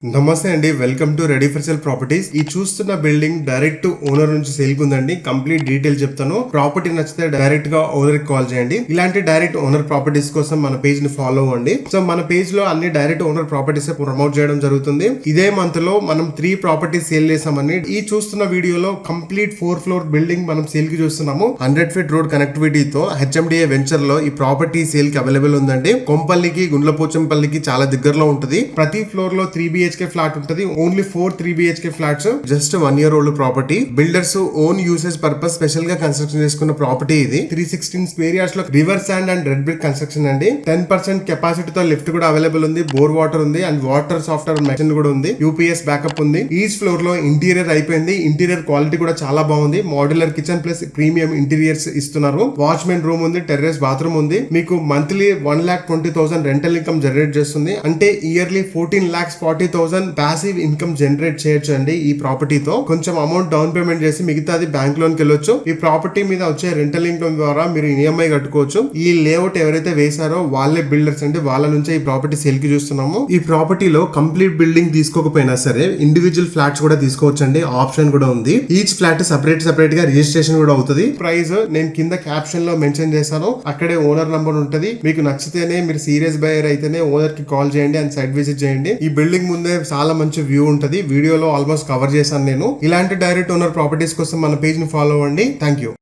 నమస్తే అండి, welcome to ready for sale properties. ఈ చూస్తున్న బిల్డింగ్ డైరెక్ట్ ఓనర్ నుంచి సేల్ కుందండి. కంప్లీట్ డీటెయిల్ చెప్తాను. ప్రాపర్టీ నచ్చితే డైరెక్ట్ గా ఓనర్ కి కాల్ చేయండి. ఇలాంటి డైరెక్ట్ ఓనర్ ప్రాపర్టీస్ కోసం మన పేజ్ ని ఫాలో అవ్వండి. సో మన పేజ్ లో అన్ని డైరెక్ట్ ఓనర్ ప్రాపర్టీస్ ప్రమోట్ చేయడం జరుగుతుంది. ఇదే మంత్ లో మనం 3 ప్రాపర్టీస్ సేల్ చేసామని ఈ చూస్తున్న వీడియోలో కంప్లీట్ 4 ఫ్లోర్ బిల్డింగ్ మనం సేల్ కి చూస్తున్నాము. 100 ఫీట్ రోడ్ కనెక్టివిటీతో హెచ్ఎండిఏ వెంచర్ లో ఈ ప్రాపర్టీ సేల్ కి అవైలబుల్ ఉందండి. కొంపల్లికి గుండ్లపోచంపల్లికి చాలా దగ్గరలో ఉంటుంది. ప్రతి ఫ్లోర్ లో 3 BHK ఫ్లాట్ ఉంటుంది. Only 4 3 BHK flats. Just 1 year old property. Builders own usage purpose special గా కన్స్ట్రక్షన్ చేసుకున్న ప్రాపర్టీ ఇది. 316 స్క్వేర్ యార్డ్స్ లో river sand and red brick construction అండి. 10% కెపాసిటీతో లిఫ్ట్ కూడా అవైలబుల్ ఉంది. బోర్ వాటర్ ఉంది అండ్ వాటర్ సాఫ్ట్వేర్ మెషిన్ కూడా ఉంది. యూపీఎస్ బ్యాకప్ ఉంది. ఈచ్ ఫ్లోర్ లో ఇంటీరియర్ అయిపోయింది. ఇంటీరియర్ క్వాలిటీ కూడా చాలా బాగుంది. Modular kitchen plus premium interiors ఇస్తున్నారు. వాచ్మెన్ రూమ్ ఉంది. టెర్రస్ బాత్రూమ్ ఉంది. మీకు మంత్లీ 1,20,000 రెంటల్ ఇన్కమ్ జనరేట్ చేస్తుంది. అంటే ఇయర్లీ 14,40,000 ప్యాసివ్ ఇన్కమ్ జనరేట్ చేయొచ్చు అండి. ఈ ప్రాపర్టీతో కొంచెం అమౌంట్ డౌన్ పేమెంట్ చేసి మిగతాది బ్యాంక్ లోన్ కి వెళ్ళొచ్చు. ఈ ప్రాపర్టీ మీద వచ్చే రెంటల్ ఇన్కమ్ ద్వారా మీరు ఈఎంఐ కట్టుకోవచ్చు. ఈ లేఅవుట్ ఎవరైతే వేసారో వాళ్ళే బిల్డర్స్ అండి. వాళ్ళ నుంచే ఈ ప్రాపర్టీ సేల్ కి చూస్తున్నాము. ఈ ప్రాపర్టీలో కంప్లీట్ బిల్డింగ్ తీసుకోకపోయినా సరే ఇండివిజువల్ ఫ్లాట్స్ కూడా తీసుకోవచ్చు అండి. ఆప్షన్ కూడా ఉంది. ఈచ్ ఫ్లాట్ సెపరేట్ గా రిజిస్ట్రేషన్ కూడా అవుతుంది. ప్రైస్ నేను కింద క్యాప్షన్ లో మెన్షన్ చేశాను. అక్కడే ఓనర్ నంబర్ ఉంటది. మీకు నచ్చితేనే మీరు సీరియస్ బయర్ అయితేనే ఓనర్ కి కాల్ చేయండి అండ్ సైట్ విజిట్ చేయండి. ఈ బిల్డింగ్ ముందే చాలా మంచి వ్యూ ఉంటది. వీడియోలో ఆల్మోస్ట్ కవర్ చేశాను నేను. ఇలాంటి డైరెక్ట్ ఓనర్ ప్రాపర్టీస్ కోసం మన పేజ్ ని ఫాలో అవ్వండి. Thank you.